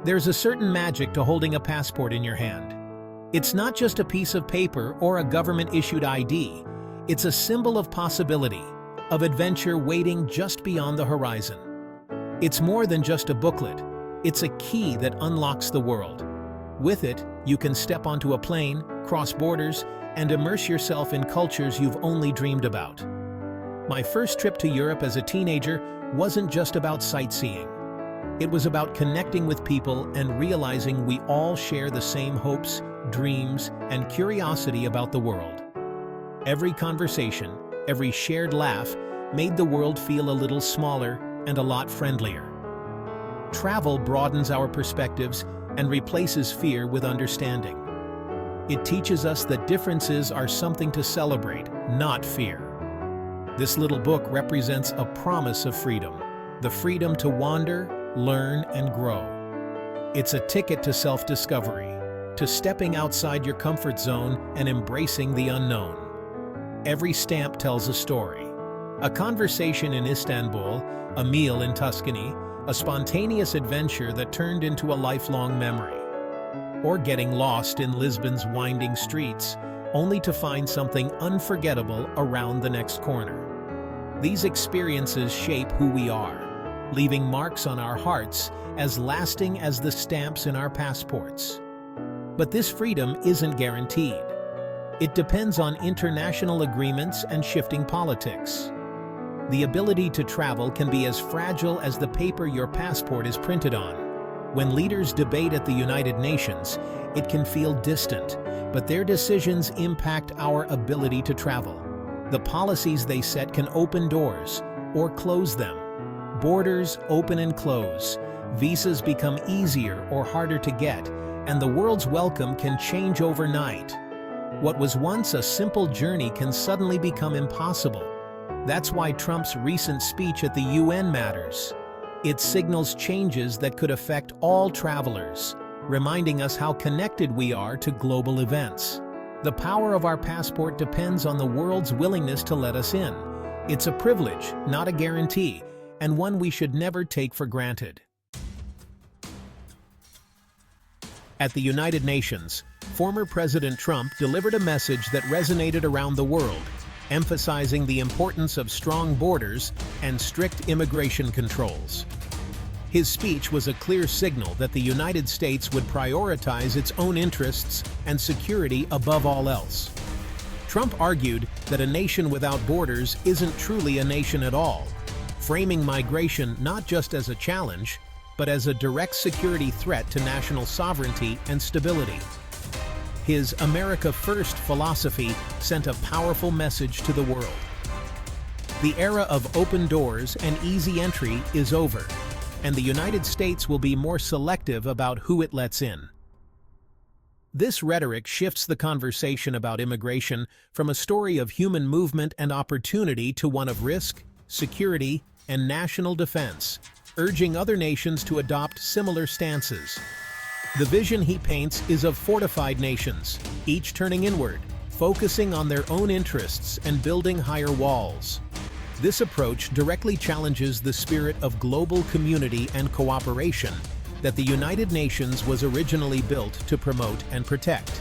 There's a certain magic to holding a passport in your hand. It's not just a piece of paper or a government-issued ID. It's a symbol of possibility, of adventure waiting just beyond the horizon. It's more than just a booklet. It's a key that unlocks the world. With it, you can step onto a plane, cross borders, and immerse yourself in cultures you've only dreamed about. My first trip to Europe as a teenager wasn't just about sightseeing. It was about connecting with people and realizing we all share the same hopes, dreams, and curiosity about the world. Every conversation, every shared laugh made the world feel a little smaller and a lot friendlier. Travel broadens our perspectives and replaces fear with understanding. It teaches us that differences are something to celebrate, not fear. This little book represents a promise of freedom, the freedom to wander, learn, and grow. It's a ticket to self-discovery, to stepping outside your comfort zone and embracing the unknown. Every stamp tells a story. A conversation in Istanbul, a meal in Tuscany, a spontaneous adventure that turned into a lifelong memory. Or getting lost in Lisbon's winding streets, only to find something unforgettable around the next corner. These experiences shape who we are, leaving marks on our hearts as lasting as the stamps in our passports. But this freedom isn't guaranteed. It depends on international agreements and shifting politics. The ability to travel can be as fragile as the paper your passport is printed on. When leaders debate at the United Nations, it can feel distant, but their decisions impact our ability to travel. The policies they set can open doors or close them. Borders open and close, visas become easier or harder to get, and the world's welcome can change overnight. What was once a simple journey can suddenly become impossible. That's why Trump's recent speech at the UN matters. It signals changes that could affect all travelers, reminding us how connected we are to global events. The power of our passport depends on the world's willingness to let us in. It's a privilege, not a guarantee, and one we should never take for granted. At the United Nations, former President Trump delivered a message that resonated around the world, emphasizing the importance of strong borders and strict immigration controls. His speech was a clear signal that the United States would prioritize its own interests and security above all else. Trump argued that a nation without borders isn't truly a nation at all, framing migration not just as a challenge, but as a direct security threat to national sovereignty and stability. His America First philosophy sent a powerful message to the world. The era of open doors and easy entry is over, and the United States will be more selective about who it lets in. This rhetoric shifts the conversation about immigration from a story of human movement and opportunity to one of risk, security, and national defense, urging other nations to adopt similar stances. The vision he paints is of fortified nations, each turning inward, focusing on their own interests and building higher walls. This approach directly challenges the spirit of global community and cooperation that the United Nations was originally built to promote and protect.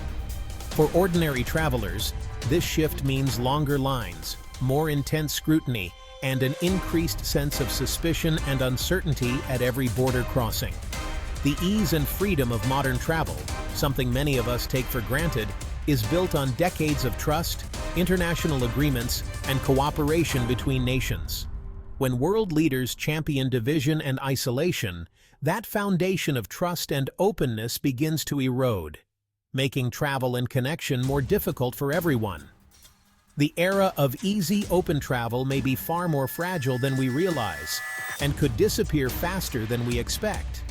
For ordinary travelers, this shift means longer lines, more intense scrutiny, and an increased sense of suspicion and uncertainty at every border crossing. The ease and freedom of modern travel, something many of us take for granted, is built on decades of trust, international agreements, and cooperation between nations. When world leaders champion division and isolation, that foundation of trust and openness begins to erode, making travel and connection more difficult for everyone. The era of easy, open travel may be far more fragile than we realize, and could disappear faster than we expect.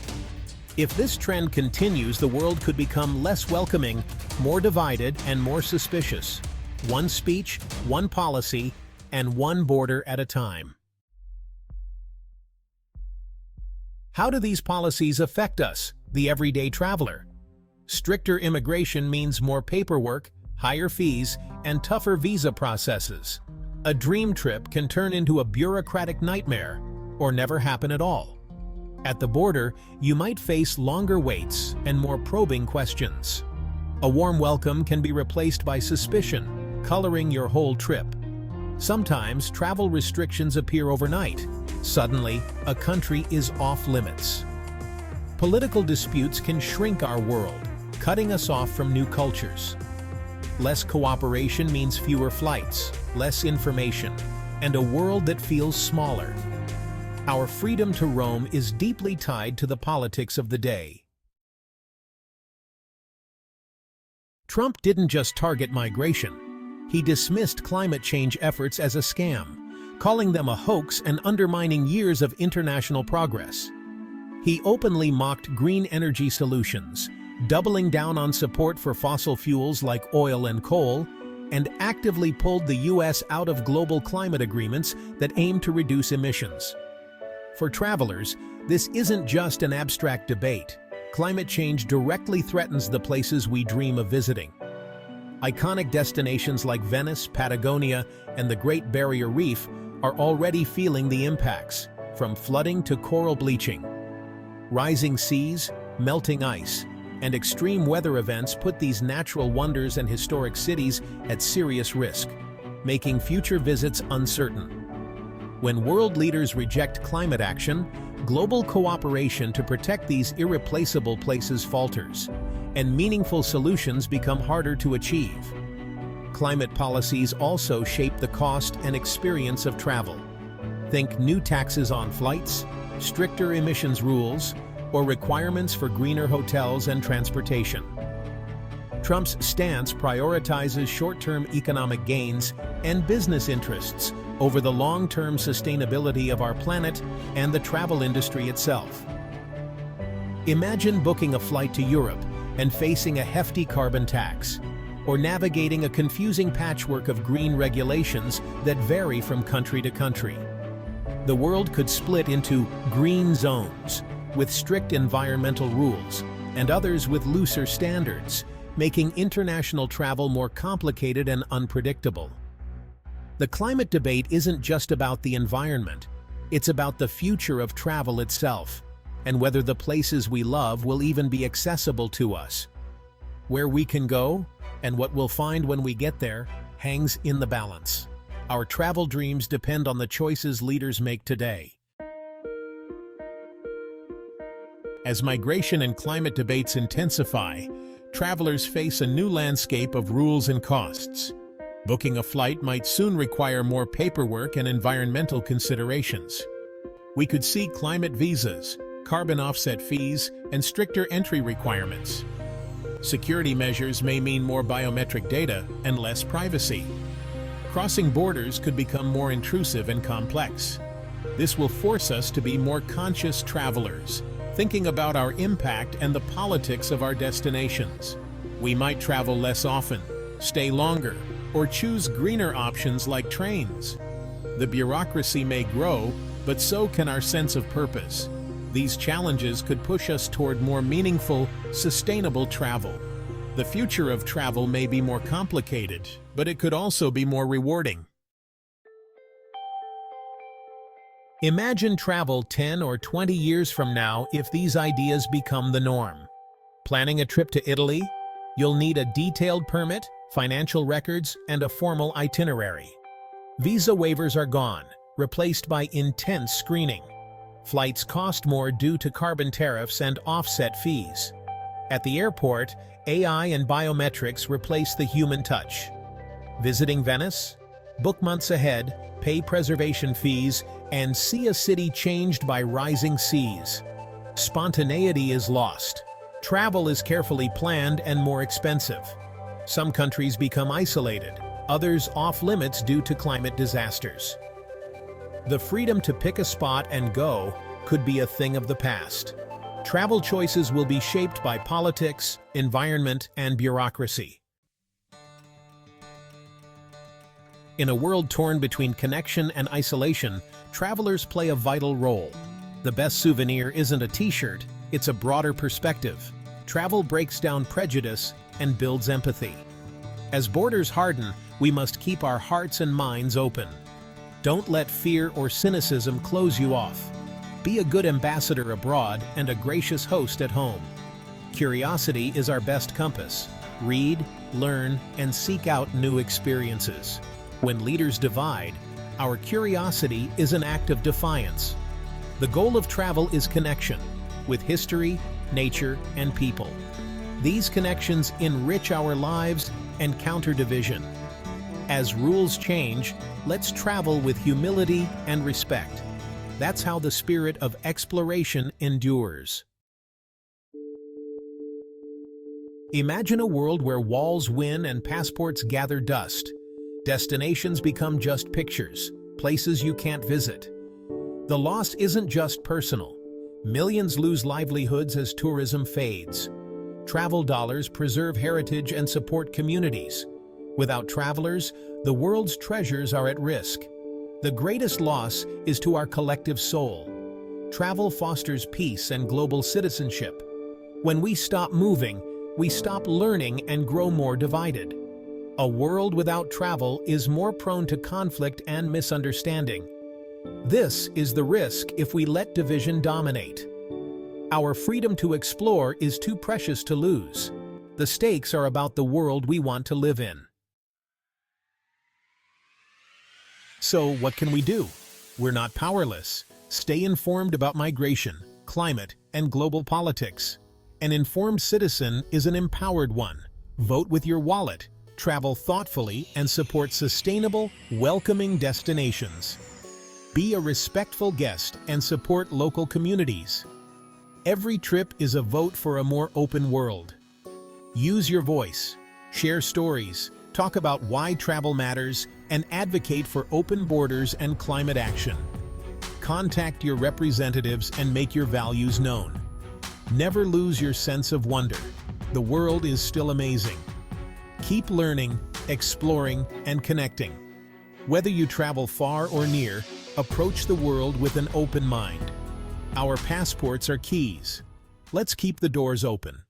If this trend continues, the world could become less welcoming, more divided, and more suspicious. One speech, one policy, and one border at a time. How do these policies affect us, the everyday traveler? Stricter immigration means more paperwork, higher fees, and tougher visa processes. A dream trip can turn into a bureaucratic nightmare, or never happen at all. At the border, you might face longer waits and more probing questions. A warm welcome can be replaced by suspicion, coloring your whole trip. Sometimes travel restrictions appear overnight. Suddenly, a country is off limits. Political disputes can shrink our world, cutting us off from new cultures. Less cooperation means fewer flights, less information, and a world that feels smaller. Our freedom to roam is deeply tied to the politics of the day. Trump didn't just target migration. He dismissed climate change efforts as a scam, calling them a hoax and undermining years of international progress. He openly mocked green energy solutions, doubling down on support for fossil fuels like oil and coal, and actively pulled the U.S. out of global climate agreements that aim to reduce emissions. For travelers, this isn't just an abstract debate. Climate change directly threatens the places we dream of visiting. Iconic destinations like Venice, Patagonia, and the Great Barrier Reef are already feeling the impacts, from flooding to coral bleaching. Rising seas, melting ice, and extreme weather events put these natural wonders and historic cities at serious risk, making future visits uncertain. When world leaders reject climate action, global cooperation to protect these irreplaceable places falters, and meaningful solutions become harder to achieve. Climate policies also shape the cost and experience of travel. Think new taxes on flights, stricter emissions rules, or requirements for greener hotels and transportation. Trump's stance prioritizes short-term economic gains and business interests over the long-term sustainability of our planet and the travel industry itself. Imagine booking a flight to Europe and facing a hefty carbon tax, or navigating a confusing patchwork of green regulations that vary from country to country. The world could split into green zones, with strict environmental rules, and others with looser standards, making international travel more complicated and unpredictable. The climate debate isn't just about the environment, it's about the future of travel itself, and whether the places we love will even be accessible to us. Where we can go, and what we'll find when we get there, hangs in the balance. Our travel dreams depend on the choices leaders make today. As migration and climate debates intensify, travelers face a new landscape of rules and costs. Booking a flight might soon require more paperwork and environmental considerations. We could see climate visas, carbon offset fees, and stricter entry requirements. Security measures may mean more biometric data and less privacy. Crossing borders could become more intrusive and complex. This will force us to be more conscious travelers, thinking about our impact and the politics of our destinations. We might travel less often, stay longer, or choose greener options like trains. The bureaucracy may grow, but so can our sense of purpose. These challenges could push us toward more meaningful, sustainable travel. The future of travel may be more complicated, but it could also be more rewarding. Imagine travel 10 or 20 years from now if these ideas become the norm. Planning a trip to Italy? You'll need a detailed permit, financial records, and a formal itinerary. Visa waivers are gone, replaced by intense screening. Flights cost more due to carbon tariffs and offset fees. At the airport, AI and biometrics replace the human touch. Visiting Venice? Book months ahead, pay preservation fees, and see a city changed by rising seas. Spontaneity is lost. Travel is carefully planned and more expensive. Some countries become isolated, others off-limits due to climate disasters. The freedom to pick a spot and go could be a thing of the past. Travel choices will be shaped by politics, environment, and bureaucracy. In a world torn between connection and isolation, travelers play a vital role. The best souvenir isn't a t-shirt, it's a broader perspective. Travel breaks down prejudice and builds empathy. As borders harden, we must keep our hearts and minds open. Don't let fear or cynicism close you off. Be a good ambassador abroad and a gracious host at home. Curiosity is our best compass. Read, learn, and seek out new experiences. When leaders divide, our curiosity is an act of defiance. The goal of travel is connection with history, nature, and people. These connections enrich our lives and counter division. As rules change, let's travel with humility and respect. That's how the spirit of exploration endures. Imagine a world where walls win and passports gather dust. Destinations become just pictures, places you can't visit. The loss isn't just personal. Millions lose livelihoods as tourism fades. Travel dollars preserve heritage and support communities. Without travelers, the world's treasures are at risk. The greatest loss is to our collective soul. Travel fosters peace and global citizenship. When we stop moving, we stop learning and grow more divided. A world without travel is more prone to conflict and misunderstanding. This is the risk if we let division dominate. Our freedom to explore is too precious to lose. The stakes are about the world we want to live in. So, what can we do? We're not powerless. Stay informed about migration, climate, and global politics. An informed citizen is an empowered one. Vote with your wallet, travel thoughtfully, and support sustainable, welcoming destinations. Be a respectful guest and support local communities. Every trip is a vote for a more open world. Use your voice, share stories, talk about why travel matters, and advocate for open borders and climate action. Contact your representatives and make your values known. Never lose your sense of wonder. The world is still amazing. Keep learning, exploring, and connecting. Whether you travel far or near, approach the world with an open mind. Our passports are keys. Let's keep the doors open.